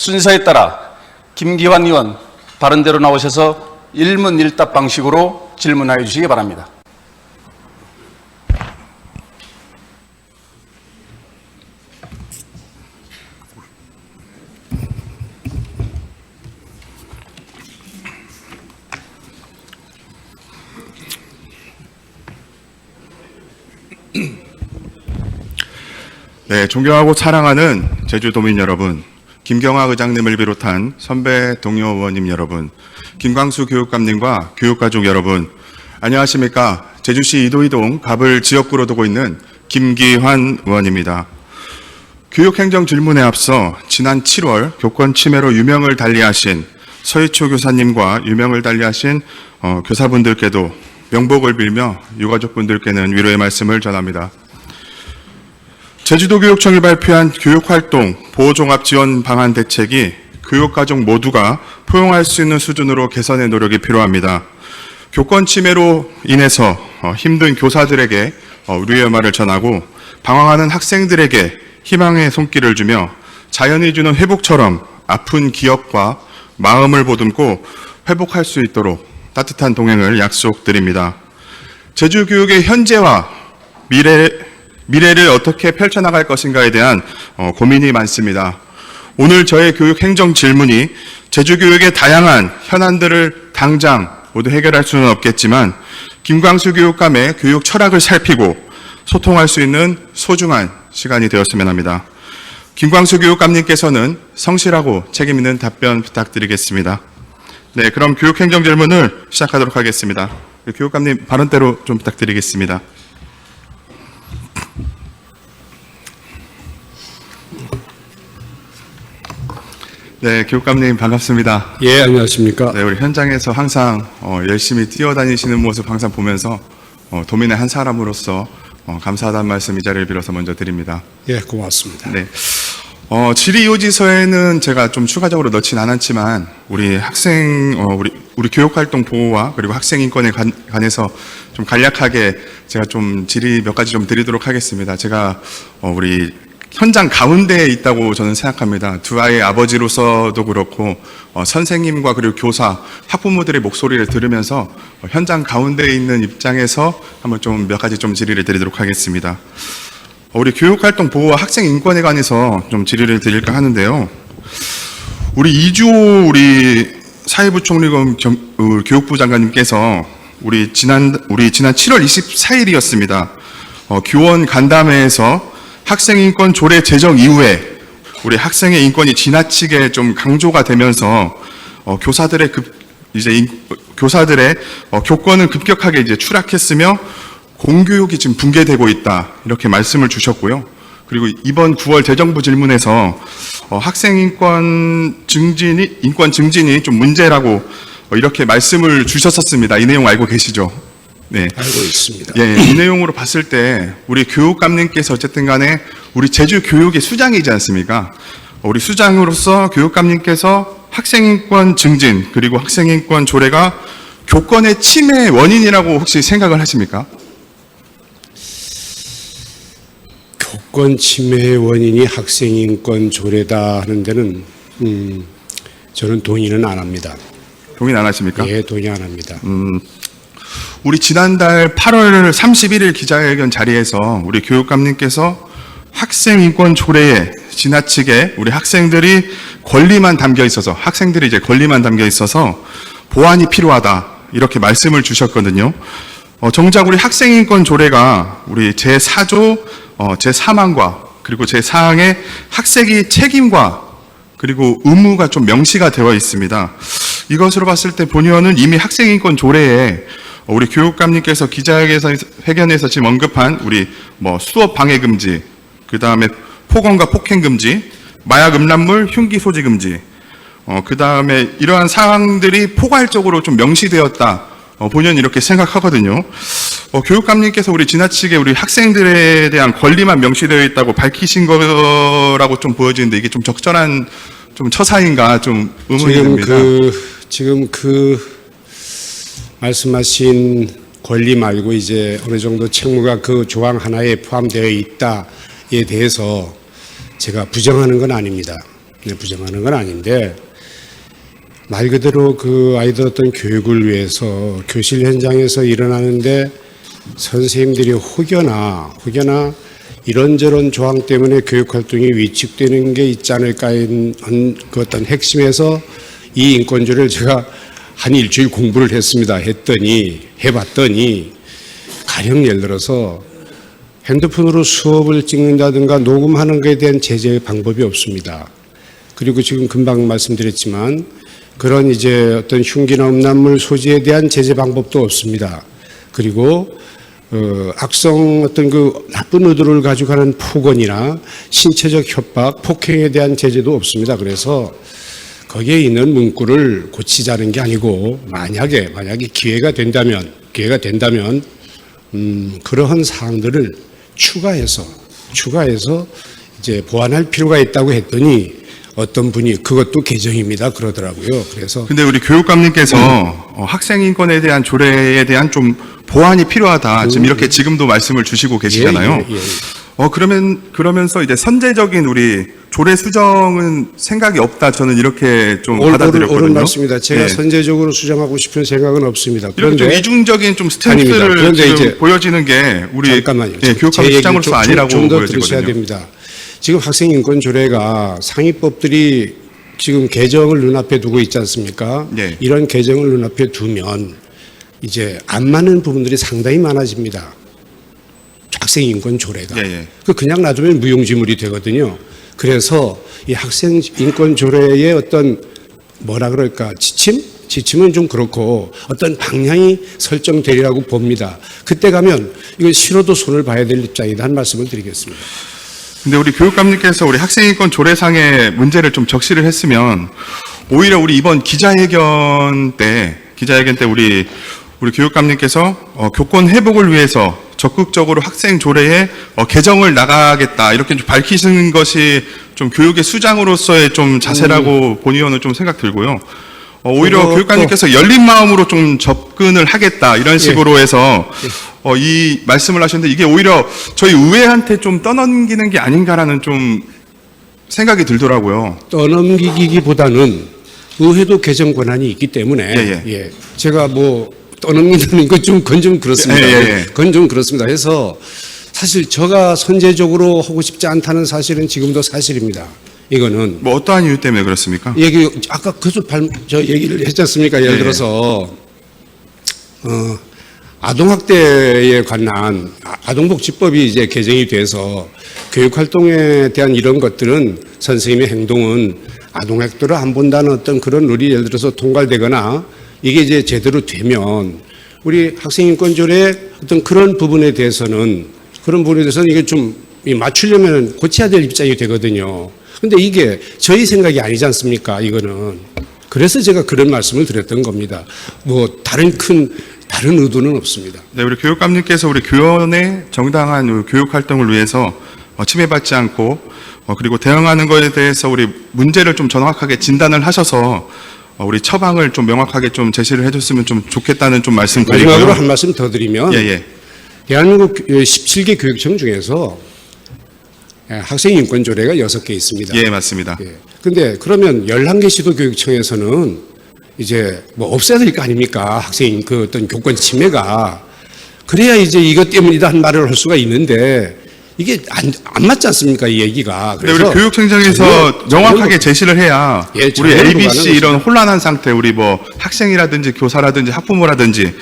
순서에 따라 김기환 의원 바른대로 나오셔서 일문일답 방식으로 질문하여 주시기 바랍니다. 네, 존경하고 사랑하는 제주도민 여러분, 김경화 의장님을 비롯한 선배 동료 의원님 여러분, 김광수 교육감님과 교육가족 여러분, 안녕하십니까? 제주시 이도이동 갑을 지역구로 두고 있는 김기환 의원입니다. 교육행정 질문에 앞서 지난 7월 교권 침해로 유명을 달리하신 서희초 교사님과 유명을 달리하신 교사분들께도 명복을 빌며 유가족분들께는 위로의 말씀을 전합니다. 제주도교육청이 발표한 교육활동 보호종합지원 방안 대책이 교육가족 모두가 포용할 수 있는 수준으로 개선의 노력이 필요합니다. 교권 침해로 인해서 힘든 교사들에게 위로의 말을 전하고 방황하는 학생들에게 희망의 손길을 주며 자연이 주는 회복처럼 아픈 기억과 마음을 보듬고 회복할 수 있도록 따뜻한 동행을 약속드립니다. 제주교육의 현재와 미래를 어떻게 펼쳐나갈 것인가에 대한 고민이 많습니다. 오늘 저의 교육 행정 질문이 제주교육의 다양한 현안들을 당장 모두 해결할 수는 없겠지만 김광수 교육감의 교육 철학을 살피고 소통할 수 있는 소중한 시간이 되었으면 합니다. 김광수 교육감님께서는 성실하고 책임 있는 답변 부탁드리겠습니다. 네, 그럼 교육 행정 질문을 시작하도록 하겠습니다. 교육감님 발언대로 좀 부탁드리겠습니다. 네, 교육감님 반갑습니다. 예, 안녕하십니까. 네, 우리 현장에서 항상 열심히 뛰어다니시는 모습 항상 보면서 도민의 한 사람으로서 감사하다는 말씀 이 자리를 빌어서 먼저 드립니다. 예, 고맙습니다. 네, 질의요지서에는 제가 좀 추가적으로 넣진 않았지만 우리 학생 우리 교육활동 보호와 그리고 학생 인권에 관해서 좀 간략하게 제가 좀 질의 몇 가지 좀 드리도록 하겠습니다. 제가 우리 현장 가운데에 있다고 저는 생각합니다. 두 아이의 아버지로서도 그렇고 선생님과 그리고 교사, 학부모들의 목소리를 들으면서 현장 가운데에 있는 입장에서 한번 좀 몇 가지 좀 질의를 드리도록 하겠습니다. 우리 교육활동 보호와 학생 인권에 관해서 좀 질의를 드릴까 하는데요. 우리 이주호 우리 사회부총리 겸 교육부 장관님께서 우리 지난 7월 24일이었습니다. 교원 간담회에서 학생인권 조례 제정 이후에 우리 학생의 인권이 지나치게 좀 강조가 되면서 교사들의 교권은 급격하게 이제 추락했으며 공교육이 지금 붕괴되고 있다 이렇게 말씀을 주셨고요. 그리고 이번 9월 재정부 질문에서 학생인권 증진이 좀 문제라고 이렇게 말씀을 주셨었습니다. 이 내용 알고 계시죠? 네. 알고 있습니다. 예, 이 내용으로 봤을 때 우리 교육감님께서 어쨌든 간에 우리 제주 교육의 수장이지 않습니까? 우리 수장으로서 교육감님께서 학생인권 증진 그리고 학생인권 조례가 교권의 침해 원인이라고 혹시 생각을 하십니까? 교권 침해 원인이 학생인권 조례다 하는 데는 저는 동의는 안 합니다. 동의 안 하십니까? 예, 동의 안 합니다. 우리 지난달 8월 31일 기자회견 자리에서 우리 교육감님께서 학생인권 조례에 지나치게 우리 학생들이 권리만 담겨 있어서 보완이 필요하다 이렇게 말씀을 주셨거든요. 정작 우리 학생인권 조례가 우리 제4조 제3항과 그리고 제4항의 학생의 책임과 그리고 의무가 좀 명시가 되어 있습니다. 이것으로 봤을 때 본 의원은 이미 학생인권 조례에 우리 교육감님께서 기자회견에서 지금 언급한 우리 수업 방해 금지, 그 다음에 폭언과 폭행 금지, 마약 음란물 흉기 소지 금지, 그 다음에 이러한 사항들이 포괄적으로 좀 명시되었다. 본의원 이렇게 생각하거든요. 교육감님께서 우리 지나치게 우리 학생들에 대한 권리만 명시되어 있다고 밝히신 거라고 좀 보여지는데 이게 좀 적절한 좀 처사인가 좀 의문이 듭니다. 지금 말씀하신 권리 말고 이제 어느 정도 책무가 그 조항 하나에 포함되어 있다에 대해서 제가 부정하는 건 아닙니다. 부정하는 건 아닌데 말 그대로 그 아이들 어떤 교육을 위해서 교실 현장에서 일어나는데 선생님들이 혹여나 이런저런 조항 때문에 교육활동이 위축되는 게 있지 않을까 하는 그 어떤 핵심에서 이 인권조례를 제가 한 일주일 공부를 해봤더니 가령 예를 들어서 핸드폰으로 수업을 찍는다든가 녹음하는 것에 대한 제재 방법이 없습니다. 그리고 지금 금방 말씀드렸지만 그런 이제 어떤 흉기나 음란물 소지에 대한 제재 방법도 없습니다. 그리고 악성 어떤 그 나쁜 의도를 가지고 하는 폭언이나 신체적 협박, 폭행에 대한 제재도 없습니다. 그래서 거기에 있는 문구를 고치자는 게 아니고 만약에 기회가 된다면 그러한 사항들을 추가해서 이제 보완할 필요가 있다고 했더니 어떤 분이 그것도 개정입니다 그러더라고요. 그래서 근데 우리 교육감님께서 학생 인권에 대한 조례에 대한 좀 보완이 필요하다. 지금 이렇게 지금도 말씀을 주시고 계시잖아요. 예. 그러면서 이제 선제적인 우리 조례 수정은 생각이 없다. 저는 이렇게 좀 받아들였거든요. 옳은 말씀입니다. 제가 예. 선제적으로 수정하고 싶은 생각은 없습니다. 이런 좀 이중적인 좀 스탠스를 그런데 지금 이제 보여지는 게 우리 잠깐만요. 교육감 시장으로서 아니라고 좀더 보여지거든요. 들으셔야 됩니다. 지금 학생인권조례가 상위법들이 지금 개정을 눈앞에 두고 있지 않습니까? 네. 이런 개정을 눈앞에 두면 이제 안 맞는 부분들이 상당히 많아집니다. 학생인권조례가. 예. 그냥 놔두면 무용지물이 되거든요. 그래서 이 학생인권조례의 어떤 뭐라 그럴까 지침은 좀 그렇고 어떤 방향이 설정되리라고 봅니다. 그때 가면 이건 싫어도 손을 봐야 될 입장이다 한 말씀을 드리겠습니다. 근데 우리 교육감님께서 우리 학생인권 조례상의 문제를 좀 적시를 했으면 오히려 우리 이번 기자회견 때 우리 교육감님께서 교권 회복을 위해서 적극적으로 학생 조례에 개정을 나가겠다 이렇게 좀 밝히시는 것이 좀 교육의 수장으로서의 좀 자세라고 본의원은 좀 생각 들고요. 오히려 교육감님께서 열린 마음으로 좀 접근을 하겠다 이런 식으로 해서 이 말씀을 하셨는데 이게 오히려 저희 의회한테 좀 떠넘기는 게 아닌가라는 좀 생각이 들더라고요. 떠넘기기보다는 의회도 개정 권한이 있기 때문에 예. 제가 뭐 떠넘긴다는 그건 좀 그렇습니다. 예. 그건 좀 그렇습니다. 해서 사실 제가 선제적으로 하고 싶지 않다는 사실은 지금도 사실입니다. 이거는 뭐 어떠한 이유 때문에 그렇습니까? 아까 저 얘기를 했지 않습니까? 예를 들어서 아동학대에 관한 아동복지법이 이제 개정이 돼서 교육활동에 대한 이런 것들은 선생님의 행동은 아동학대로 안 본다는 어떤 그런 룰이 예를 들어서 통과되거나 이게 이제 제대로 되면 우리 학생인권조례 어떤 그런 부분에 대해서는 이게 좀 맞추려면 고쳐야 될 입장이 되거든요. 근데 이게 저희 생각이 아니지 않습니까? 이거는. 그래서 제가 그런 말씀을 드렸던 겁니다. 뭐 다른 의도는 없습니다. 네, 우리 교육감님께서 우리 교원의 정당한 교육 활동을 위해서 침해받지 않고 그리고 대응하는 것에 대해서 우리 문제를 좀 정확하게 진단을 하셔서 우리 처방을 좀 명확하게 좀 제시를 해줬으면 좀 좋겠다는 좀 말씀드리고요. 마지막으로 한 말씀 더 드리면 대한민국 17개 교육청 중에서 학생인권조례가 6개 있습니다. 예, 맞습니다. 근데 그러면 11개 시도교육청에서는 이제 뭐 없애야 될 거 아닙니까? 학생 그 어떤 교권 침해가. 그래야 이제 이것 때문이다 한 말을 할 수가 있는데 이게 안 맞지 않습니까? 이 얘기가. 그래서 우리 교육청장에서 명확하게 제시를 해야 우리 ABC 이런 혼란한 상태, 우리 뭐 학생이라든지 교사라든지 학부모라든지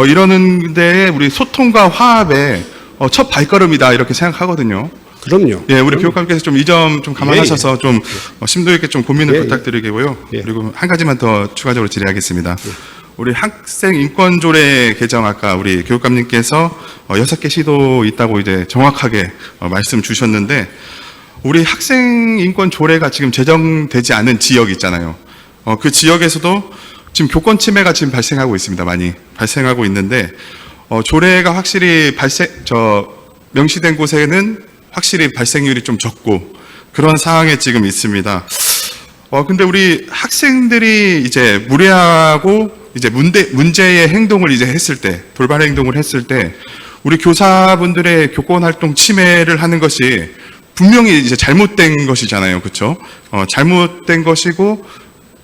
이러는 데에 우리 소통과 화합의 첫 발걸음이다 이렇게 생각하거든요. 그럼요. 예, 우리 교육감께서 좀 이 점 좀 감안하셔서 좀 심도 있게 좀 고민을 부탁드리고요. 그리고 한 가지만 더 추가적으로 질의하겠습니다. 우리 학생인권조례 개정 아까 우리 교육감님께서 6개 시도 있다고 이제 정확하게 말씀 주셨는데 우리 학생인권조례가 지금 제정되지 않은 지역 있잖아요. 그 지역에서도 지금 교권 침해가 지금 발생하고 있습니다. 많이 발생하고 있는데 조례가 확실히 명시된 곳에는 확실히 발생률이 좀 적고 그런 상황에 지금 있습니다. 근데 우리 학생들이 이제 무례하고 이제 문제의 행동을 이제 했을 때, 돌발 행동을 했을 때, 우리 교사분들의 교권 활동 침해를 하는 것이 분명히 이제 잘못된 것이잖아요. 그렇죠? 잘못된 것이고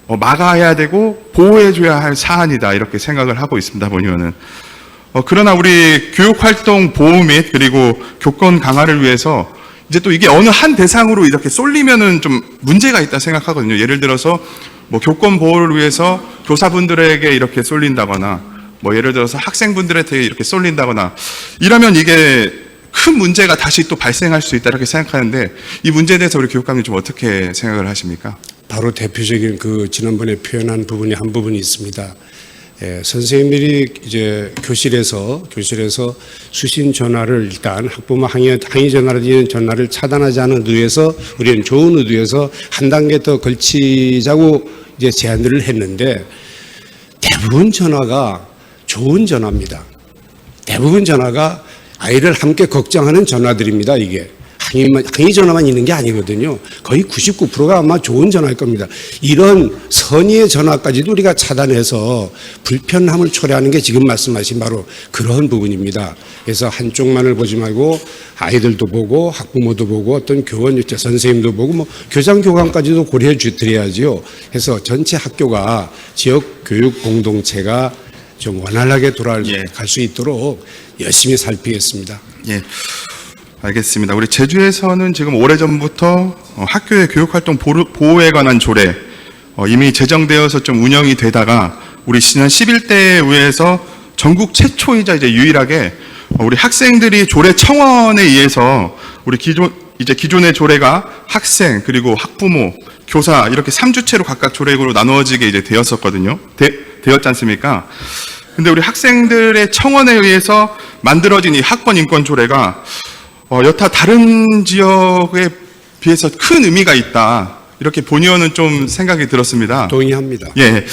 막아야 되고 보호해줘야 할 사안이다 이렇게 생각을 하고 있습니다. 본의원은. 그러나 우리 교육활동 보호 및 그리고 교권 강화를 위해서 이제 또 이게 어느 한 대상으로 이렇게 쏠리면은 좀 문제가 있다 생각하거든요. 예를 들어서 뭐 교권 보호를 위해서 교사분들에게 이렇게 쏠린다거나 뭐 예를 들어서 학생분들한테 이렇게 쏠린다거나 이러면 이게 큰 문제가 다시 또 발생할 수 있다 이렇게 생각하는데 이 문제에 대해서 우리 교육감님 좀 어떻게 생각을 하십니까? 바로 대표적인 그 지난번에 표현한 부분이 한 부분이 있습니다. 선생님들이 이제 교실에서 수신 전화를 일단 학부모 항의 전화를 드리는 전화를 차단하지 않은 의도에서 우리는 좋은 의도에서 한 단계 더 걸치자고 이제 제안들을 했는데 대부분 전화가 좋은 전화입니다. 대부분 전화가 아이를 함께 걱정하는 전화들입니다. 이게 항의 전화만 있는 게 아니거든요. 거의 99%가 아마 좋은 전화일 겁니다. 이런 선의의 전화까지도 우리가 차단해서 불편함을 초래하는 게 지금 말씀하신 바로 그런 부분입니다. 그래서 한쪽만을 보지 말고 아이들도 보고 학부모도 보고 어떤 교원 육자 선생님도 보고 뭐 교장 교감까지도 고려해 드려야지요. 해서 전체 학교가 지역 교육 공동체가 좀 원활하게 돌아갈 수 있도록 열심히 살피겠습니다. 예. 알겠습니다. 우리 제주에서는 지금 오래전부터 학교의 교육활동 보호에 관한 조례 이미 제정되어서 좀 운영이 되다가 우리 지난 11대에 의해서 전국 최초이자 이제 유일하게 우리 학생들이 조례 청원에 의해서 우리 기존의 조례가 학생 그리고 학부모 교사 이렇게 3주체로 각각 조례로 나누어지게 이제 되었었거든요. 되었지 않습니까? 근데 우리 학생들의 청원에 의해서 만들어진 이 학번 인권 조례가 여타 다른 지역에 비해서 큰 의미가 있다. 이렇게 본의원은 좀 생각이 들었습니다. 동의합니다. 예.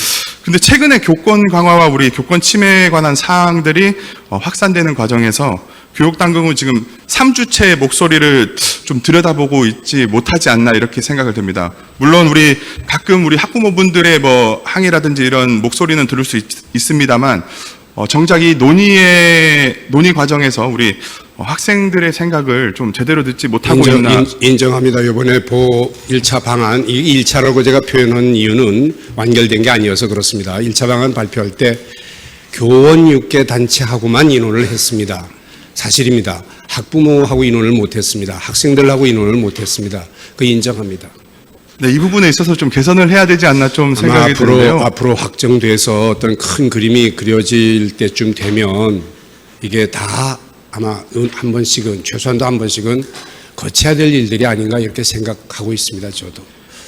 근데 최근에 교권 강화와 우리 교권 침해에 관한 사항들이 확산되는 과정에서 교육당국은 지금 3주체의 목소리를 좀 들여다보고 있지 못하지 않나 이렇게 생각을 듭니다. 물론 우리 가끔 우리 학부모분들의 뭐 항의라든지 이런 목소리는 들을 수 있습니다만 정작 이 논의 과정에서 우리 학생들의 생각을 좀 제대로 듣지 못하고 있나. 인정합니다. 이번에 보호 1차 방안, 이 1차라고 제가 표현한 이유는 완결된 게 아니어서 그렇습니다. 1차 방안 발표할 때 교원 6개 단체하고만 의논을 했습니다. 사실입니다. 학부모하고 의논을 못했습니다. 학생들하고 의논을 못했습니다. 그 인정합니다. 네, 이 부분에 있어서 좀 개선을 해야 되지 않나 좀 생각이 드는데요. 앞으로 확정돼서 어떤 큰 그림이 그려질 때쯤 되면 이게 다 아마 한 번씩은 최소한도 한 번씩은 거쳐야 될 일들이 아닌가 이렇게 생각하고 있습니다. 저도.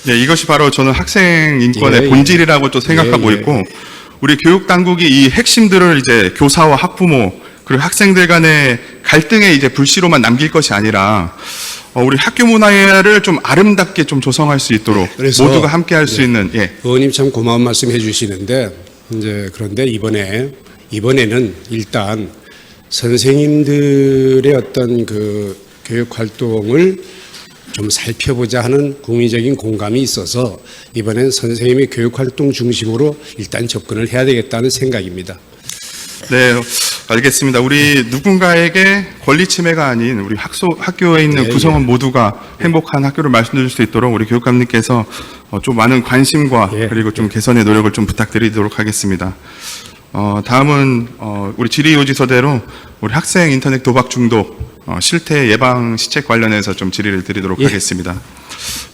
네, 이것이 바로 저는 학생 인권의 본질이라고 또 생각하고 있고 우리 교육 당국이 이 핵심들을 이제 교사와 학부모 그리고 학생들 간의 갈등의 이제 불씨로만 남길 것이 아니라 우리 학교 문화를 좀 아름답게 좀 조성할 수 있도록 모두가 함께 할 수 있는. 의원님 참 고마운 말씀 해주시는데 이제 그런데 이번에는 일단 선생님들의 어떤 그 교육 활동을 좀 살펴보자 하는 국민적인 공감이 있어서 이번엔 선생님이 교육 활동 중심으로 일단 접근을 해야 되겠다는 생각입니다. 네, 알겠습니다. 우리 누군가에게 권리 침해가 아닌 우리 학교에 있는 구성원 모두가 행복한 학교를 말씀드릴 수 있도록 우리 교육감님께서 좀 많은 관심과 그리고 좀 개선의 노력을 좀 부탁드리도록 하겠습니다. 다음은 우리 질의요지서대로 우리 학생 인터넷 도박 중독 실태 예방 시책 관련해서 좀 질의를 드리도록 하겠습니다.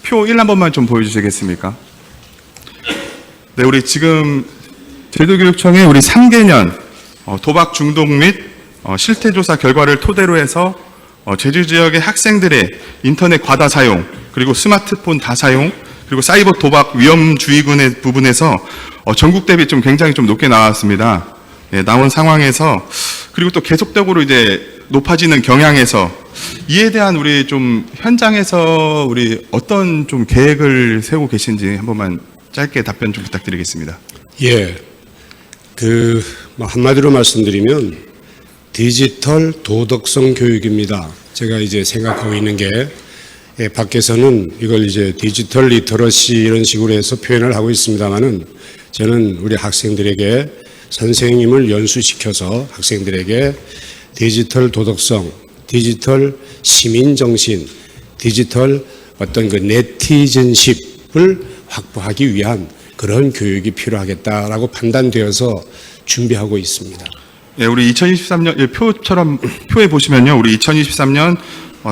표 1 한 번만 좀 보여주시겠습니까? 네, 우리 지금 제도교육청의 우리 3개년 도박 중독 및 실태 조사 결과를 토대로 해서 제주 지역의 학생들의 인터넷 과다 사용 그리고 스마트폰 다사용 그리고 사이버 도박 위험주의군의 부분에서 전국 대비 좀 굉장히 좀 높게 나왔습니다. 예, 나온 상황에서 그리고 또 계속적으로 이제 높아지는 경향에서 이에 대한 우리 좀 현장에서 우리 어떤 좀 계획을 세우고 계신지 한 번만 짧게 답변 좀 부탁드리겠습니다. 예, 뭐 한마디로 말씀드리면 디지털 도덕성 교육입니다. 제가 이제 생각하고 있는 게 밖에서는 이걸 이제 디지털 리터러시 이런 식으로 해서 표현을 하고 있습니다만은 저는 우리 학생들에게 선생님을 연수시켜서 학생들에게 디지털 도덕성, 디지털 시민정신, 디지털 어떤 그 네티즌십을 확보하기 위한 그런 교육이 필요하겠다라고 판단되어서 준비하고 있습니다. 예, 우리 2023년 표에 보시면요, 우리 2023년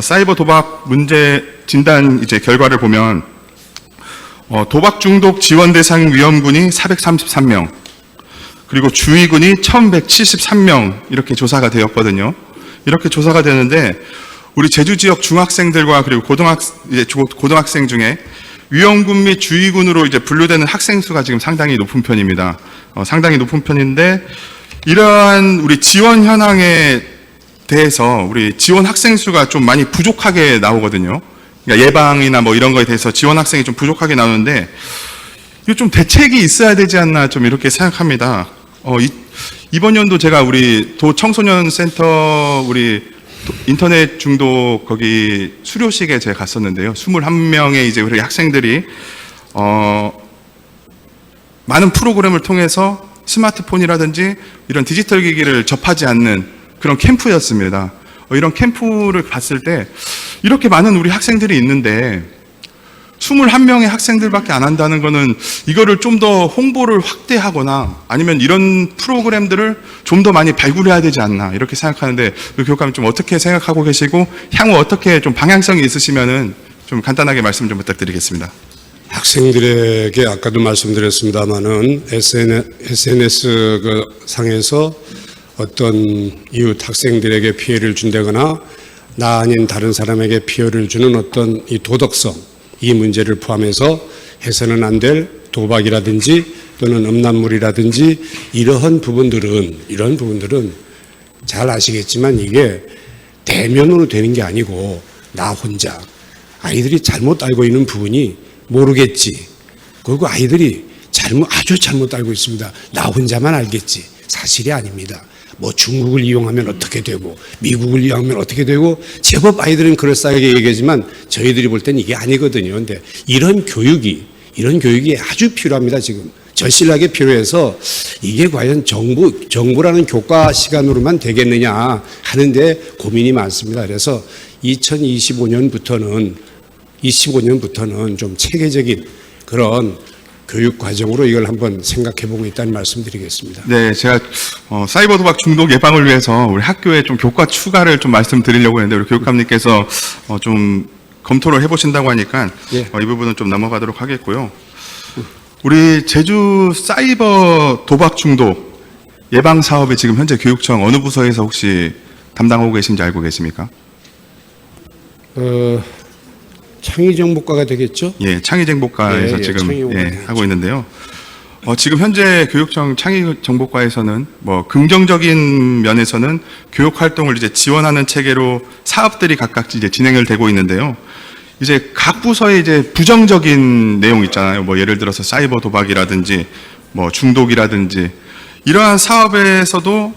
사이버 도박 문제 진단 이제 결과를 보면 도박 중독 지원 대상 위험군이 433명, 그리고 주의군이 1,173명 이렇게 조사가 되었거든요. 이렇게 조사가 되는데 우리 제주 지역 중학생들과 그리고 고등학생 중에 위험군 및 주의군으로 이제 분류되는 학생 수가 지금 상당히 높은 편입니다. 상당히 높은 편인데 이러한 우리 지원 현황에 대해서 우리 지원 학생 수가 좀 많이 부족하게 나오거든요. 그러니까 예방이나 뭐 이런 거에 대해서 지원 학생이 좀 부족하게 나오는데 이거 좀 대책이 있어야 되지 않나 좀 이렇게 생각합니다. 이번 연도 제가 우리 도 청소년 센터 우리 인터넷 중독 거기 수료식에 제가 갔었는데요. 21명의 이제 우리 학생들이 많은 프로그램을 통해서 스마트폰이라든지 이런 디지털 기기를 접하지 않는 그런 캠프였습니다. 이런 캠프를 봤을 때 이렇게 많은 우리 학생들이 있는데 21명의 학생들밖에 안 한다는 거는 이거를 좀 더 홍보를 확대하거나 아니면 이런 프로그램들을 좀 더 많이 발굴해야 되지 않나 이렇게 생각하는데 우리 교육감님 좀 어떻게 생각하고 계시고 향후 어떻게 좀 방향성이 있으시면은 좀 간단하게 말씀 좀 부탁드리겠습니다. 학생들에게 아까도 말씀드렸습니다마는 SNS 그 상에서 어떤 이웃 학생들에게 피해를 준다거나 나 아닌 다른 사람에게 피해를 주는 어떤 이 도덕성 이 문제를 포함해서 해서는 안 될 도박이라든지 또는 음란물이라든지 이런 부분들은 잘 아시겠지만 이게 대면으로 되는 게 아니고 나 혼자 아이들이 잘못 알고 있는 부분이 모르겠지. 그리고 아이들이 아주 잘못 알고 있습니다. 나 혼자만 알겠지. 사실이 아닙니다. 뭐 중국을 이용하면 어떻게 되고 미국을 이용하면 어떻게 되고 제법 아이들은 그럴싸하게 얘기하지만 저희들이 볼 때는 이게 아니거든요. 근데 이런 교육이 아주 필요합니다. 지금 절실하게 필요해서 이게 과연 정부라는 교과 시간으로만 되겠느냐 하는데 고민이 많습니다. 그래서 2025년부터는 좀 체계적인 그런 교육 과정으로 이걸 한번 생각해 보고 있다는 말씀드리겠습니다. 네, 제가 사이버 도박 중독 예방을 위해서 우리 학교에 좀 교과 추가를 좀 말씀드리려고 했는데 우리 교육감님께서 좀 검토를 해보신다고 하니까 예. 이 부분은 좀 넘어가도록 하겠고요. 우리 제주 사이버 도박 중독 예방 사업이 지금 현재 교육청 어느 부서에서 혹시 담당하고 계신지 알고 계십니까? 창의정보과가 되겠죠? 예, 창의정보과에서 지금 창의정보과 하고 있는데요. 지금 현재 교육청 창의정보과에서는 뭐 긍정적인 면에서는 교육 활동을 이제 지원하는 체계로 사업들이 각각 이제 진행을 되고 있는데요. 이제 각 부서에 이제 부정적인 내용 있잖아요. 뭐 예를 들어서 사이버 도박이라든지 뭐 중독이라든지 이러한 사업에서도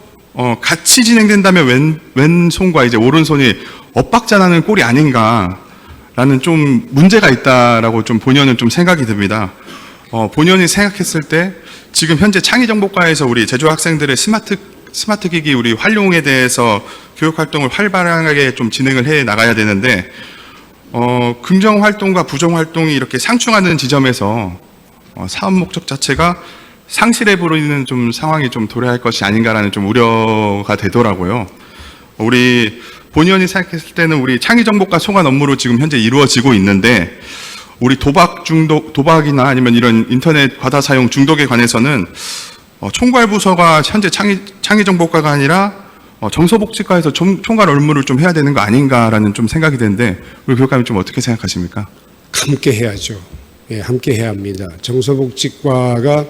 같이 진행된다면 왼손과 이제 오른손이 엇박자나는 꼴이 아닌가라는 좀 문제가 있다라고 좀 본연은 좀 생각이 듭니다. 본연이 생각했을 때 지금 현재 창의정보과에서 우리 제주 학생들의 스마트 기기 우리 활용에 대해서 교육 활동을 활발하게 좀 진행을 해 나가야 되는데 긍정 활동과 부정 활동이 이렇게 상충하는 지점에서 사업 목적 자체가 상실해 버리는 좀 상황이 좀 도래할 것이 아닌가라는 좀 우려가 되더라고요. 우리 본의원이 생각했을 때는 우리 창의정보과 소관 업무로 지금 현재 이루어지고 있는데 우리 도박이나 아니면 이런 인터넷 과다 사용 중독에 관해서는 총괄부서가 현재 창의정보과가 아니라 정서복지과에서 총괄 업무를 좀 해야 되는 거 아닌가라는 좀 생각이 드는데 우리 교육감님 좀 어떻게 생각하십니까? 함께 해야죠. 예, 함께 해야 합니다. 정서복지과가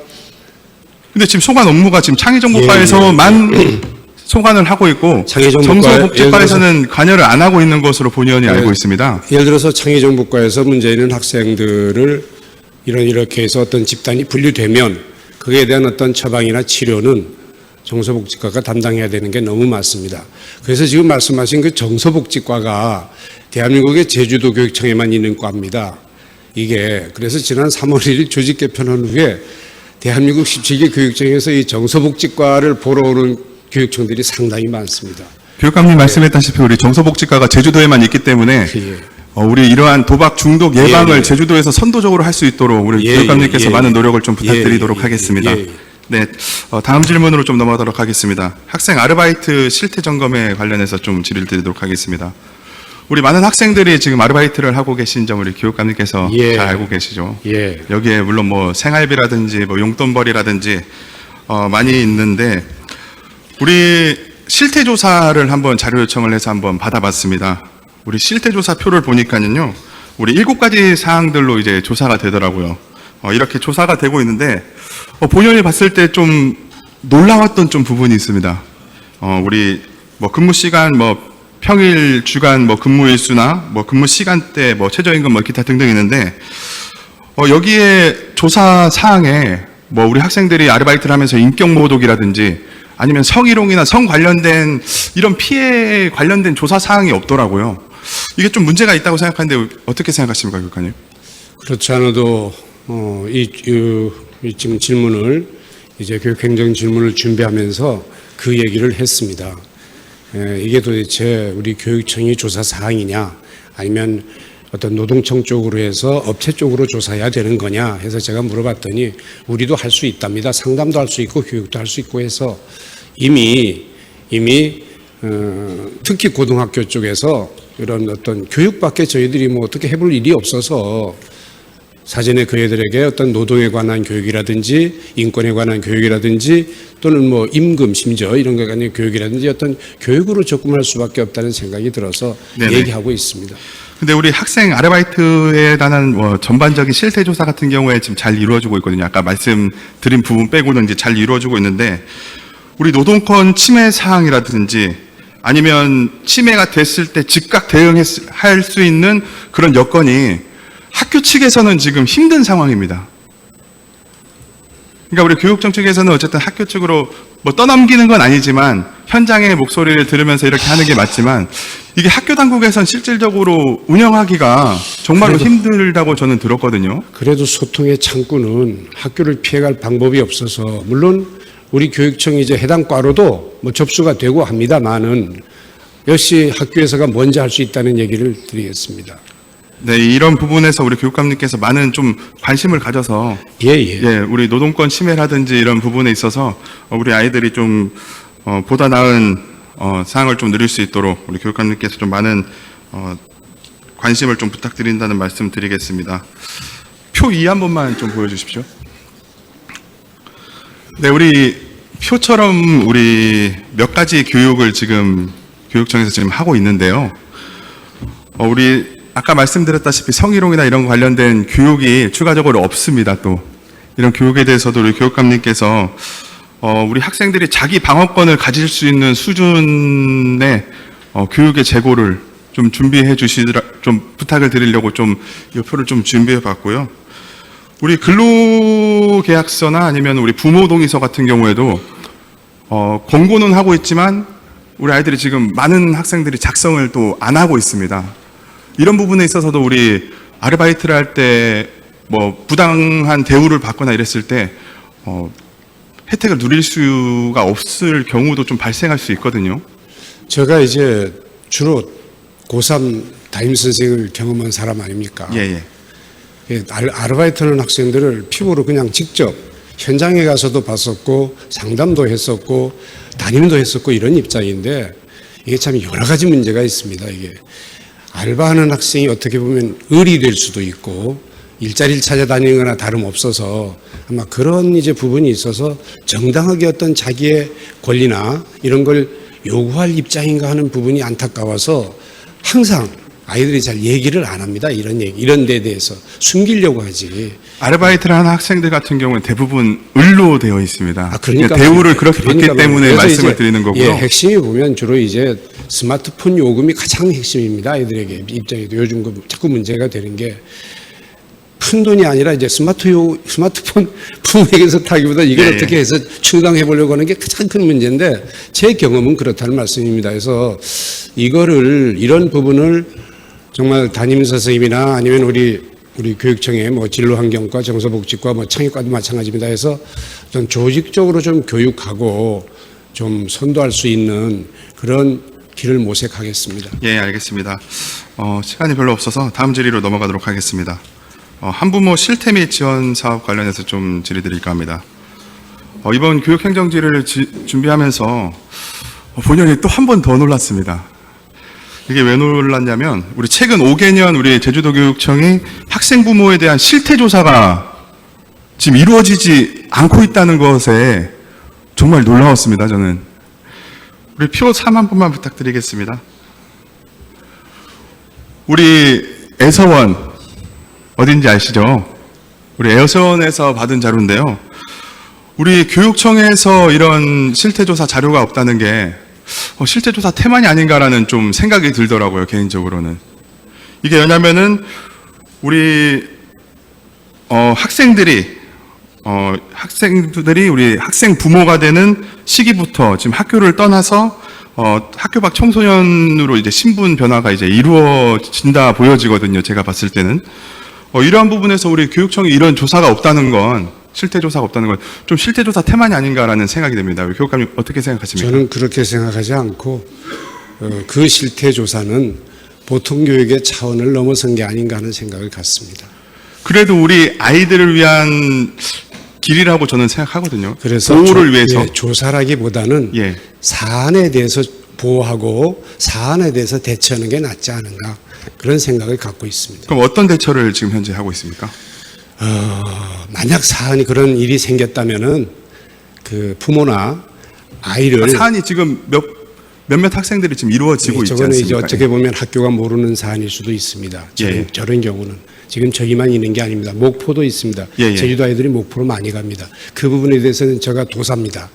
근데 지금 소관 업무가 지금 창의정보과에서만 소관을 하고 있고 정서복지과에서는 관여를 안 하고 있는 것으로 본의원이 알고 있습니다. 예를 들어서 창의정보과에서 문제 있는 학생들을 이렇게 해서 어떤 집단이 분류되면 그에 대한 어떤 처방이나 치료는 정서복지과가 담당해야 되는 게 너무 많습니다. 그래서 지금 말씀하신 그 정서복지과가 대한민국의 제주도 교육청에만 있는 과입니다. 이게 그래서 지난 3월 1일 조직 개편한 후에 대한민국 17개 교육청에서 이 정서복지과를 보러 오는 교육청들이 상당히 많습니다. 교육감님 말씀했다시피 우리 정서복지과가 제주도에만 있기 때문에 우리 이러한 도박 중독 예방을 예. 제주도에서 선도적으로 할 수 있도록 우리 예, 교육감님께서 예, 예. 많은 노력을 좀 부탁드리도록 예, 하겠습니다. 예. 네, 다음 질문으로 좀 넘어가도록 하겠습니다. 학생 아르바이트 실태 점검에 관련해서 좀 질의를 드리도록 하겠습니다. 우리 많은 학생들이 지금 아르바이트를 하고 계신 점을 우리 교육감님께서 예. 잘 알고 계시죠. 예. 여기에 물론 뭐 생활비라든지 뭐 용돈벌이라든지 많이 있는데 우리 실태 조사를 한번 자료 요청을 해서 한번 받아봤습니다. 우리 실태 조사 표를 보니까는요, 우리 7가지 사항들로 이제 조사가 되더라고요. 이렇게 조사가 되고 있는데 본연이 봤을 때 좀 놀라웠던 좀 부분이 있습니다. 우리 뭐 근무 시간 뭐 평일 주간 뭐 근무 일수나 뭐 근무 시간대 뭐 최저임금 뭐 기타 등등 있는데 여기에 조사 사항에 뭐 우리 학생들이 아르바이트를 하면서 인격 모독이라든지 아니면 성희롱이나 성 관련된 이런 피해 관련된 조사 사항이 없더라고요. 이게 좀 문제가 있다고 생각하는데 어떻게 생각하십니까, 교육관님? 그렇지 않아도 이 지금 질문을 이제 교육행정 질문을 준비하면서 그 얘기를 했습니다. 이게 도대체 우리 교육청이 조사 사항이냐 아니면 어떤 노동청 쪽으로 해서 업체 쪽으로 조사해야 되는 거냐 해서 제가 물어봤더니 우리도 할 수 있답니다. 상담도 할 수 있고 교육도 할 수 있고 해서 이미 특히 고등학교 쪽에서 이런 어떤 교육밖에 저희들이 뭐 어떻게 해볼 일이 없어서 사전에 그 애들에게 어떤 노동에 관한 교육이라든지 인권에 관한 교육이라든지 또는 뭐 임금 심지어 이런 것에 관한 교육이라든지 어떤 교육으로 접근할 수밖에 없다는 생각이 들어서 네네. 얘기하고 있습니다. 근데 우리 학생 아르바이트에 관한 뭐 전반적인 실태 조사 같은 경우에 지금 잘 이루어지고 있거든요. 아까 말씀드린 부분 빼고는 이제 잘 이루어지고 있는데 우리 노동권 침해 사항이라든지 아니면 침해가 됐을 때 즉각 대응할 수 있는 그런 여건이 학교 측에서는 지금 힘든 상황입니다. 그러니까 우리 교육청 측에서는 어쨌든 학교 측으로 뭐 떠넘기는 건 아니지만 현장의 목소리를 들으면서 이렇게 하는 게 맞지만 이게 학교 당국에선 실질적으로 운영하기가 정말로 힘들다고 저는 들었거든요. 그래도 소통의 창구는 학교를 피해갈 방법이 없어서 물론 우리 교육청이 이제 해당 과로도 뭐 접수가 되고 합니다만은 역시 학교에서가 먼저 할 수 있다는 얘기를 드리겠습니다. 네, 이런 부분에서 우리 교육감님께서 많은 좀 관심을 가져서 예. 우리 노동권 침해라든지 이런 부분에 있어서 우리 아이들이 좀 보다 나은 사항을 좀 누릴 수 있도록 우리 교육감님께서 좀 많은 관심을 좀 부탁드린다는 말씀 드리겠습니다. 표 2 한 번만 좀 보여주십시오. 네, 우리 표처럼 우리 몇 가지 교육을 지금 교육청에서 지금 하고 있는데요. 우리 아까 말씀드렸다시피 성희롱이나 이런 관련된 교육이 추가적으로 없습니다. 또 이런 교육에 대해서도 우리 교육감님께서 우리 학생들이 자기 방어권을 가질 수 있는 수준의 교육의 제고를 좀 준비해 주시더라 좀 부탁을 드리려고 좀 이 표를 좀 준비해 봤고요. 우리 근로계약서나 아니면 우리 부모 동의서 같은 경우에도 권고는 하고 있지만 우리 아이들이 지금 많은 학생들이 작성을 또 안 하고 있습니다. 이런 부분에 있어서도 우리 아르바이트를 할 때 뭐 부당한 대우를 받거나 이랬을 때 혜택을 누릴 수가 없을 경우도 좀 발생할 수 있거든요. 제가 이제 주로 고3 담임 선생을 경험한 사람 아닙니까? 예. 아르바이트하는 학생들을 피부로 그냥 직접 현장에 가서도 봤었고 상담도 했었고 담임도 했었고 이런 입장인데 이게 참 여러 가지 문제가 있습니다. 이게 알바하는 학생이 어떻게 보면 을이 될 수도 있고 일자리를 찾아다니거나 다름없어서 아마 그런 이제 부분이 있어서 정당하게 어떤 자기의 권리나 이런 걸 요구할 입장인가 하는 부분이 안타까워서 항상 아이들이 잘 얘기를 안 합니다. 이런 데에 대해서 숨기려고 하지. 아르바이트를 하는 학생들 같은 경우는 대부분 을로 되어 있습니다. 그러니까 대우를 그렇게 받기 때문에 그래서 말씀을 이제, 드리는 거고요. 예, 핵심이 보면 주로 이제 스마트폰 요금이 가장 핵심입니다. 아이들에게 입장에도 요즘 자꾸 문제가 되는 게 큰 돈이 아니라 이제 스마트폰 부모에게서 타기보다 이걸 어떻게 해서 충당해 보려고 하는 게 가장 큰 문제인데 제 경험은 그렇다는 말씀입니다. 그래서 이런 부분을 정말 담임 선생님이나 아니면 우리 교육청의 뭐 진로환경과 정서복지과 뭐 창의과도 마찬가지입니다. 해서 좀 조직적으로 좀 교육하고 좀 선도할 수 있는 그런 길을 모색하겠습니다. 예, 알겠습니다. 시간이 별로 없어서 다음 질의로 넘어가도록 하겠습니다. 한부모 실태 및 지원 사업 관련해서 좀 질의드릴까 합니다. 이번 교육행정지를 준비하면서 본연이 또 한 번 더 놀랐습니다. 이게 왜 놀랐냐면 우리 최근 5개년 우리 제주도교육청이 학생 부모에 대한 실태 조사가 지금 이루어지지 않고 있다는 것에 정말 놀라웠습니다. 저는. 우리 표 3 한 번만 부탁드리겠습니다. 우리 애서원 어딘지 아시죠? 우리 애서원에서 받은 자료인데요. 우리 교육청에서 이런 실태조사 자료가 없다는 게 실태조사 태만이 아닌가라는 좀 생각이 들더라고요, 개인적으로는. 이게 왜냐면은 우리 학생들이 우리 학생 부모가 되는 시기부터 지금 학교를 떠나서 학교 밖 청소년으로 이제 신분 변화가 이제 이루어진다 보여지거든요. 제가 봤을 때는 이러한 부분에서 우리 교육청이 이런 조사가 없다는 건 실태조사가 없다는 건 좀 실태조사 태만이 아닌가라는 생각이 듭니다. 우리 교육감님 어떻게 생각하십니까? 저는 그렇게 생각하지 않고 그 실태조사는 보통 교육의 차원을 넘어선 게 아닌가 하는 생각을 갖습니다. 그래도 우리 아이들을 위한 길이라고 저는 생각하거든요. 그래서 보호를 위해서. 예, 조사라기보다는 예. 사안에 대해서 보호하고 사안에 대해서 대처하는 게 낫지 않은가 그런 생각을 갖고 있습니다. 그럼 어떤 대처를 지금 현재 하고 있습니까? 만약 사안이 그런 일이 생겼다면은 그 부모나 아이를 사안이 지금 몇몇 학생들이 지금 이루어지고 있지 저거는 않습니까? 이제 어떻게 보면 학교가 모르는 사안일 수도 있습니다. 예. 저런 경우는 지금 저기만 있는 게 아닙니다. 목포도 있습니다. 예. 제주도 아이들이 목포로 많이 갑니다. 그 부분에 대해서는 제가 도사입니다.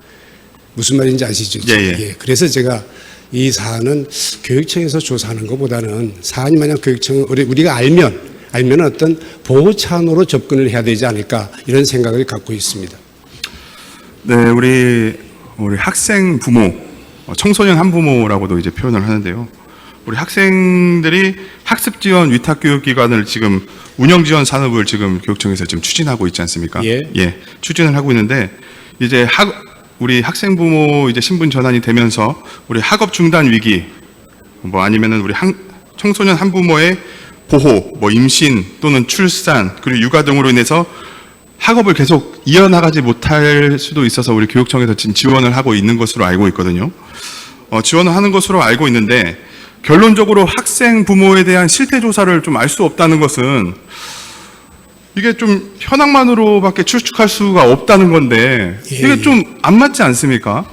무슨 말인지 아시죠? 예. 그래서 제가 이 사안은 교육청에서 조사하는 것보다는 사안이 만약 교육청 우리가 알면 어떤 보호 차원으로 접근을 해야 되지 않을까 이런 생각을 갖고 있습니다. 네, 우리 학생 부모, 청소년 한부모라고도 이제 표현을 하는데요. 우리 학생들이 학습 지원 위탁 교육 기관을 지금 운영 지원 산업을 지금 교육청에서 지금 추진하고 있지 않습니까? 예. 추진을 하고 있는데 이제 우리 학생 부모 이제 신분 전환이 되면서 우리 학업 중단 위기 아니면은 우리 청소년 한부모의 보호, 임신 또는 출산 그리고 육아 등으로 인해서 학업을 계속 이어나가지 못할 수도 있어서 우리 교육청에서 지금 지원을 하고 있는 것으로 알고 있거든요. 지원을 하는 것으로 알고 있는데 결론적으로 학생 부모에 대한 실태 조사를 좀 알 수 없다는 것은 이게 좀 현황만으로밖에 추측할 수가 없다는 건데 이게 좀 안 맞지 않습니까?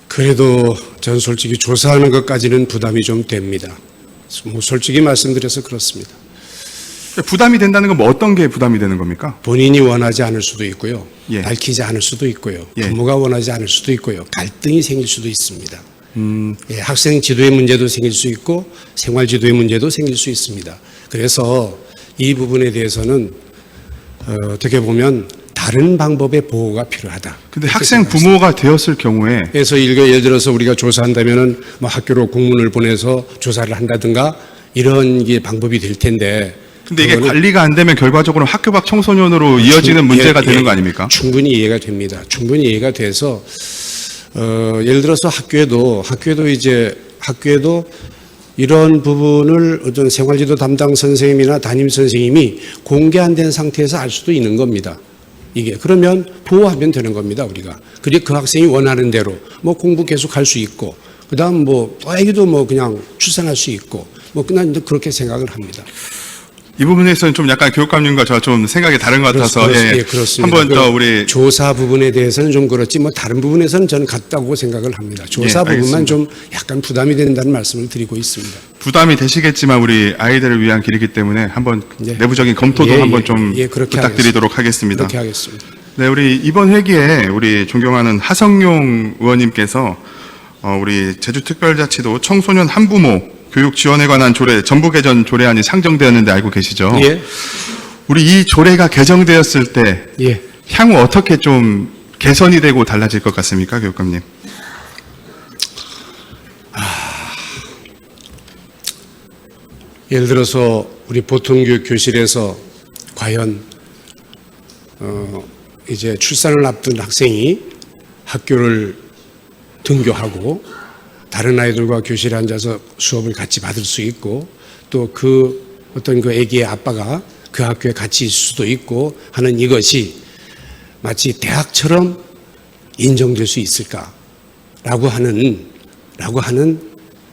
그래도 전 솔직히 조사하는 것까지는 부담이 좀 됩니다. 솔직히 말씀드려서 그렇습니다. 부담이 된다는 건 어떤 게 부담이 되는 겁니까? 본인이 원하지 않을 수도 있고요. 예. 밝히지 않을 수도 있고요. 예. 부모가 원하지 않을 수도 있고요. 갈등이 생길 수도 있습니다. 예, 학생 지도의 문제도 생길 수 있고 생활 지도의 문제도 생길 수 있습니다. 그래서 이 부분에 대해서는 어떻게 보면 다른 방법의 보호가 필요하다. 근데 학생 부모가 되었을 경우에 그래서 예를 들어서 우리가 조사한다면은 학교로 공문을 보내서 조사를 한다든가 이런 게 방법이 될 텐데. 근데 이게 관리가 안 되면 결과적으로 학교 밖 청소년으로 이어지는 문제가 되는 거 아닙니까? 충분히 이해가 됩니다. 충분히 이해가 돼서 예를 들어서 학교에도 이런 부분을 어떤 생활지도 담당 선생님이나 담임 선생님이 공개 안 된 상태에서 알 수도 있는 겁니다. 이게 그러면 보호하면 되는 겁니다. 우리가 그리고 그 학생이 원하는 대로 공부 계속 할 수 있고 그다음 애기도 그냥 출산할 수 있고 그냥 그렇게 생각을 합니다. 이 부분에서는 좀 약간 교육감님과 저와 좀 생각이 다른 것 같아서 그렇습니다. 한번 더 우리 조사 부분에 대해서는 좀 그렇지 다른 부분에서는 저는 같다고 생각을 합니다. 조사 부분만 좀 약간 부담이 된다는 말씀을 드리고 있습니다. 부담이 되시겠지만 우리 아이들을 위한 길이기 때문에 한번 내부적인 검토도 한번 좀 부탁드리도록 하겠습니다. 그렇게 하겠습니다. 네, 우리 이번 회기에 우리 존경하는 하성용 의원님께서 우리 제주특별자치도 청소년 한부모 교육 지원에 관한 조례, 전부 개정 조례안이 상정되었는데 알고 계시죠? 예. 우리 이 조례가 개정되었을 때 예. 향후 어떻게 좀 개선이 되고 달라질 것 같습니까, 교육감님? 예를 들어서 우리 보통교육 교실에서 과연 이제 출산을 앞둔 학생이 학교를 등교하고 다른 아이들과 교실에 앉아서 수업을 같이 받을 수 있고 또 그 어떤 그 아기의 아빠가 그 학교에 같이 있을 수도 있고 하는 이것이 마치 대학처럼 인정될 수 있을까라고 하는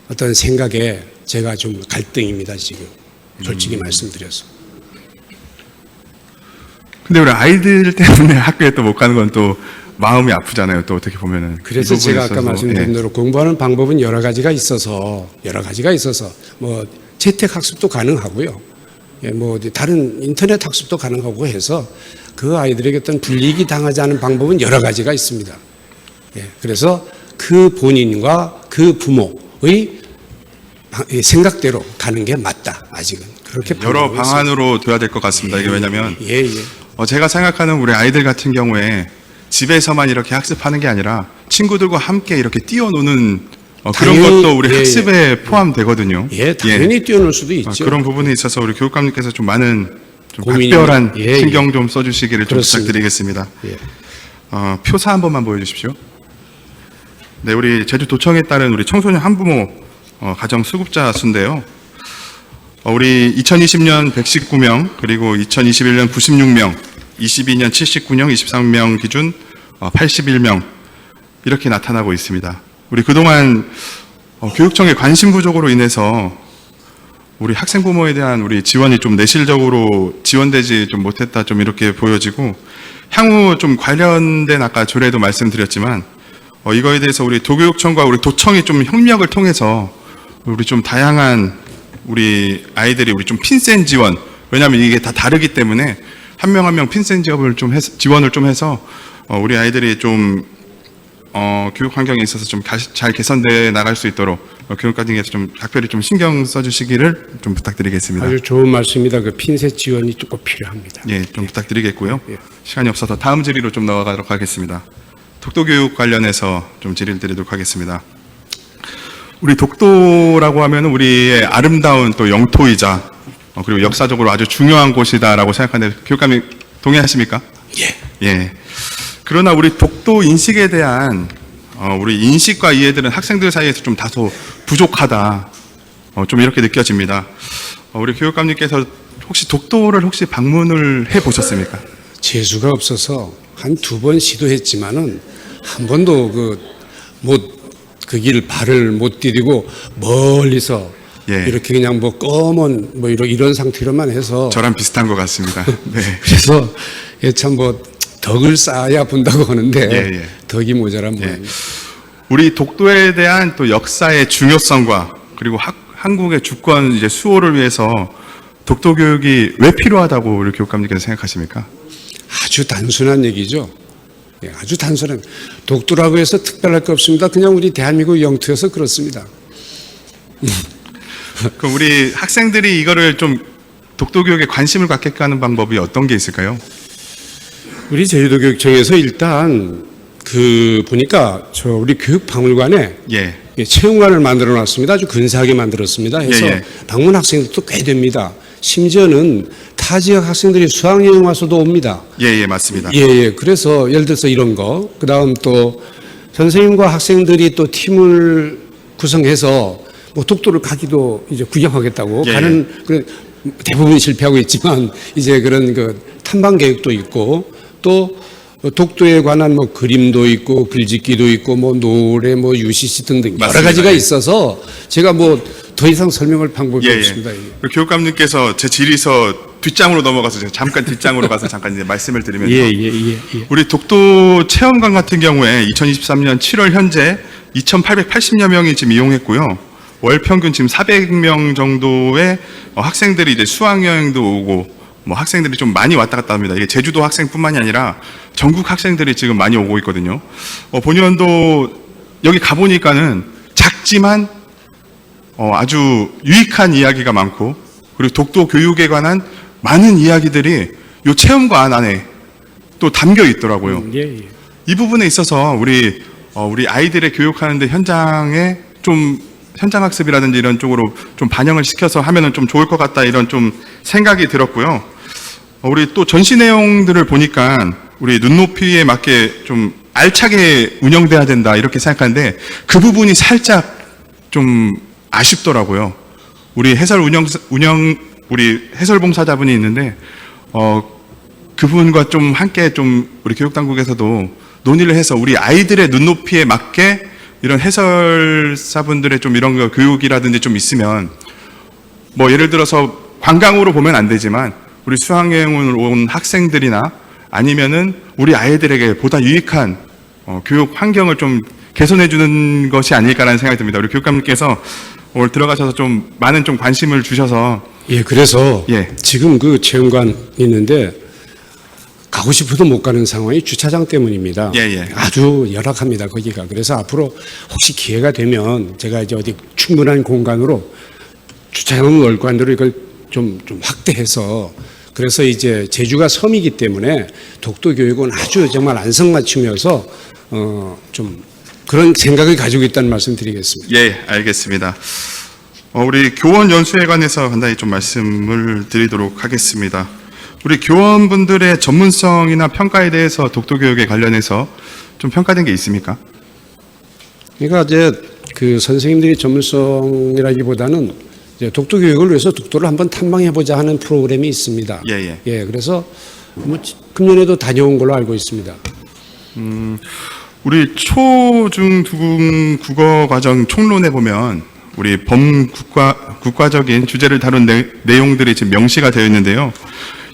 어떤 생각에 제가 좀 갈등입니다, 지금. 솔직히 말씀드려서. 근데 우리 아이들 때문에 학교에 또 못 가는 건 또 마음이 아프잖아요. 또 어떻게 보면은. 그래서 이 부분에 제가 아까 있어서, 말씀드린 예. 대로 공부하는 방법은 여러 가지가 있어서 뭐 재택 학습도 가능하고요. 예, 뭐 다른 인터넷 학습도 가능하고 해서 그 아이들에게 어떤 불이익이 당하지 않은 방법은 여러 가지가 있습니다. 예, 그래서 그 본인과 그 부모의 생각대로 가는 게 맞다. 아직은 그렇게 여러 판단하고 있습니다. 방안으로 둬야 될 것 같습니다. 이게 왜냐하면 예, 예. 제가 생각하는 우리 아이들 같은 경우에 집에서만 이렇게 학습하는 게 아니라 친구들과 함께 이렇게 뛰어노는 그런 당연히, 것도 우리 예, 학습에 포함되거든요. 예, 당연히 뛰어놀 수도 있죠. 그런 부분에 있어서 우리 교육감님께서 좀 많은 좀 고민이- 각별한 예, 신경 좀 써주시기를 좀 그렇습니다. 부탁드리겠습니다. 예. 표사 한 번만 보여주십시오. 네, 우리 제주도청에 따른 우리 청소년 한부모 가정 수급자 수인데요. 우리 2020년 119명, 그리고 2021년 96명, 22년 79명, 23명 기준 81명 이렇게 나타나고 있습니다. 우리 그동안 교육청의 관심 부족으로 인해서 우리 학생 부모에 대한 우리 지원이 좀 내실적으로 지원되지 좀 못했다 좀 이렇게 보여지고 향후 좀 관련된 아까 조례도 말씀드렸지만 이거에 대해서 우리 도교육청과 우리 도청이 좀 협력을 통해서 우리 좀 다양한 우리 아이들이 우리 좀 핀센 지원, 왜냐하면 이게 다 다르기 때문에 한 명 한 명 핀센 지원을 좀 해서 우리 아이들이 좀 교육 환경에 있어서 좀 잘 개선돼 나갈 수 있도록 교육과정에서 좀 각별히 좀 신경 써주시기를 좀 부탁드리겠습니다. 아주 좋은 말씀입니다. 그 핀셋 지원이 꼭 필요합니다. 예, 좀 부탁드리겠고요. 예. 시간이 없어서 다음 질의로 좀 나아가도록 하겠습니다. 독도교육 관련해서 좀 질의를 드리도록 하겠습니다. 우리 독도라고 하면 우리의 아름다운 또 영토이자 그리고 역사적으로 아주 중요한 곳이다라고 생각하는데 교육감님 동의하십니까? 예. 예. 그러나 우리 독도 인식에 대한 우리 인식과 이해들은 학생들 사이에서 좀 다소 부족하다. 좀 이렇게 느껴집니다. 우리 교육감님께서 혹시 독도를 혹시 방문을 해 보셨습니까? 재수가 없어서 한 두 번 시도했지만은 한 번도 그 길 발을 못 디디고 멀리서 예. 이렇게 그냥 뭐 검은 뭐 이런 상태로만 해서 저랑 비슷한 것 같습니다. 네. 그래서 참 뭐 덕을 쌓아야 본다고 하는데 예, 예. 덕이 모자란 모양입니다. 우리 독도에 대한 또 역사의 중요성과 그리고 한국의 주권 이제 수호를 위해서 독도 교육이 왜 필요하다고 우리 교육감님께서 생각하십니까? 아주 단순한 얘기죠. 예, 아주 단순한. 독도라고 해서 특별할 거 없습니다. 그냥 우리 대한민국 영토여서 그렇습니다. 그럼 우리 학생들이 이거를 좀 독도 교육에 관심을 갖게끔 하는 방법이 어떤 게 있을까요? 우리 제주도 교육청에서 일단 보니까 우리 교육박물관에 예. 체험관을 만들어 놨습니다. 아주 근사하게 만들었습니다. 해서 예, 예. 방문 학생들도 꽤 됩니다. 심지어는 타 지역 학생들이 수학여행 와서도 옵니다. 예, 맞습니다. 예. 그래서 예를 들어서 이런 거, 그 다음 또 선생님과 학생들이 또 팀을 구성해서 뭐 독도를 가기도 이제 구경하겠다고 예, 가는 그런 대부분 실패하고 있지만 이제 그런 그 탐방 계획도 있고 또 독도에 관한 뭐 그림도 있고 글짓기도 있고 뭐 노래 뭐 UCC 등등 여러 맞습니다. 가지가 예. 있어서 제가 뭐 더 이상 설명할 방법이 없습니다. 우리 교육감님께서 제 질의서 뒷장으로 넘어가서 제가 잠깐 뒷장으로 가서 잠깐 이제 말씀을 드리면서 예. 우리 독도 체험관 같은 경우에 2023년 7월 현재 2,880여 명이 지금 이용했고요. 월 평균 지금 400명 정도의 학생들이 이제 수학여행도 오고 뭐 학생들이 좀 많이 왔다 갔다 합니다. 이게 제주도 학생뿐만이 아니라 전국 학생들이 지금 많이 오고 있거든요. 본연도 여기 가보니까는 작지만 아주 유익한 이야기가 많고 그리고 독도 교육에 관한 많은 이야기들이 이 체험관 안에 또 담겨 있더라고요. 예. 이 부분에 있어서 우리 아이들의 교육하는데 현장에 좀 현장 학습이라든지 이런 쪽으로 좀 반영을 시켜서 하면은 좀 좋을 것 같다 이런 좀 생각이 들었고요. 우리 또 전시 내용들을 보니까 우리 눈높이에 맞게 좀 알차게 운영돼야 된다 이렇게 생각하는데 그 부분이 살짝 좀 아쉽더라고요. 우리 우리 해설봉사자분이 있는데, 그분과 좀 함께 좀 우리 교육당국에서도 논의를 해서 우리 아이들의 눈높이에 맞게 이런 해설사분들의 좀 이런 거 교육이라든지 좀 있으면, 뭐 예를 들어서 관광으로 보면 안 되지만 우리 수학여행을 온 학생들이나 아니면은 우리 아이들에게 보다 유익한 교육 환경을 좀 개선해 주는 것이 아닐까라는 생각이 듭니다. 우리 교육감님께서 오늘 들어가셔서 좀 많은 좀 관심을 주셔서 예, 그래서 예. 지금 그 체험관 있는데 가고 싶어도 못 가는 상황이 주차장 때문입니다. 예, 예. 아주 열악합니다, 거기가. 그래서 앞으로 혹시 기회가 되면 제가 이제 어디 충분한 공간으로 주차장은 넓고 한 대로 이걸 좀 확대해서, 그래서 이제 제주가 섬이기 때문에 독도 교육은 아주 정말 안성맞춤이어서 좀 그런 생각을 가지고 있다는 말씀 드리겠습니다. 예, 알겠습니다. 우리 교원 연수에 관해서 간단히 좀 말씀을 드리도록 하겠습니다. 우리 교원분들의 전문성이나 평가에 대해서 독도 교육에 관련해서 좀 평가된 게 있습니까? 그러니까 이제 그 선생님들이 전문성이라기보다는 이제 독도 교육을 위해서 독도를 한번 탐방해보자 하는 프로그램이 있습니다. 예. 예, 그래서 뭐 금년에도 다녀온 걸로 알고 있습니다. 우리 초중등 국어과정 총론에 보면 우리 범국가적인 주제를 다룬 내용들이 지금 명시가 되어 있는데요.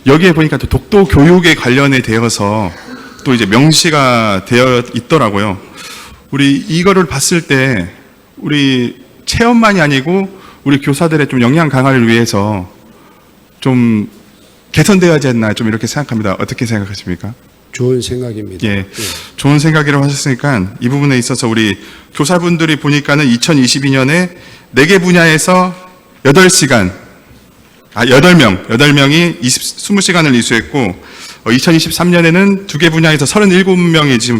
여기에 보니까 또 독도 교육에 관련에 되어서 또 이제 명시가 되어 있더라고요. 우리 이거를 봤을 때 우리 체험만이 아니고 우리 교사들의 좀 역량 강화를 위해서 좀 개선되어야 하지 않나 좀 이렇게 생각합니다. 어떻게 생각하십니까? 좋은 생각입니다. 예, 좋은 생각이라고 하셨으니까 이 부분에 있어서 우리 교사분들이 보니까는 2022년에 4개 분야에서 8명이 20시간을 이수했고 2023년에는 2개 분야에서 37명이 지금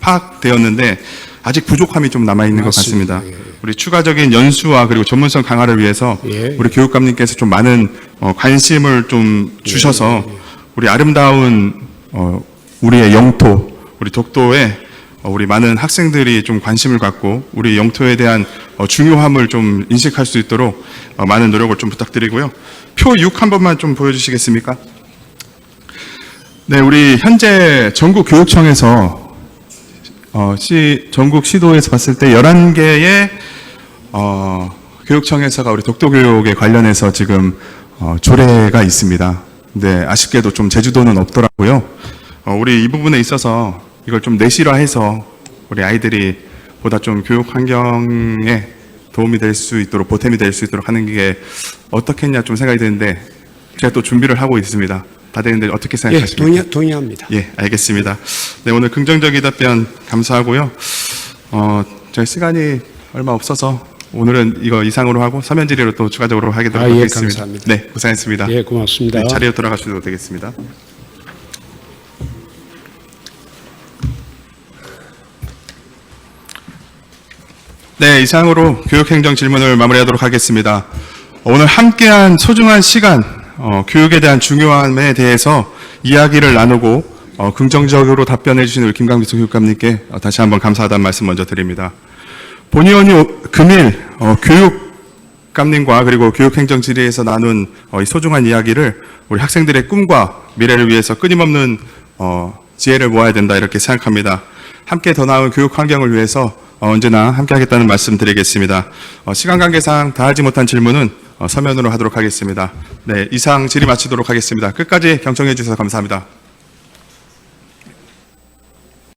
파악되었는데 아직 부족함이 좀 남아있는 것 맞습니다. 같습니다. 우리 추가적인 연수와 그리고 전문성 강화를 위해서 우리 교육감님께서 좀 많은 관심을 좀 주셔서 우리 아름다운 우리의 영토, 우리 독도에 우리 많은 학생들이 좀 관심을 갖고 우리 영토에 대한 중요함을 좀 인식할 수 있도록 많은 노력을 좀 부탁드리고요. 표 6 한 번만 좀 보여주시겠습니까? 네, 우리 현재 전국교육청에서 전국 시도에서 봤을 때 11개의 교육청에서가 우리 독도 교육에 관련해서 지금 조례가 있습니다. 네, 아쉽게도 좀 제주도는 없더라고요. 우리 이 부분에 있어서 이걸 좀 내실화해서 우리 아이들이 보다 좀 교육 환경에 도움이 될 수 있도록, 보탬이 될 수 있도록 하는 게 어떻겠냐 좀 생각이 드는데 제가 또 준비를 하고 있습니다. 다들 어떻게 생각하십니까? 예, 동의합니다. 예, 알겠습니다. 네, 오늘 긍정적인 답변 감사하고요. 저희 시간이 얼마 없어서 오늘은 이거 이상으로 하고 서면 질의로 또 추가적으로 하도록 하겠습니다. 감사합니다. 네, 고생했습니다. 예, 고맙습니다. 네, 자리로 돌아가셔도 되겠습니다. 네, 이상으로 교육행정 질문을 마무리하도록 하겠습니다. 오늘 함께한 소중한 시간, 교육에 대한 중요함에 대해서 이야기를 나누고 긍정적으로 답변해 주신 우리 김강비수 교육감님께 다시 한번 감사하다는 말씀 먼저 드립니다. 본의원이 금일 교육감님과 그리고 교육행정 질의에서 나눈 이 소중한 이야기를 우리 학생들의 꿈과 미래를 위해서 끊임없는 지혜를 모아야 된다 이렇게 생각합니다. 함께 더 나은 교육 환경을 위해서 언제나 함께 하겠다는 말씀 드리겠습니다. 시간 관계상 다 하지 못한 질문은 서면으로 하도록 하겠습니다. 네, 이상 질의 마치도록 하겠습니다. 끝까지 경청해 주셔서 감사합니다.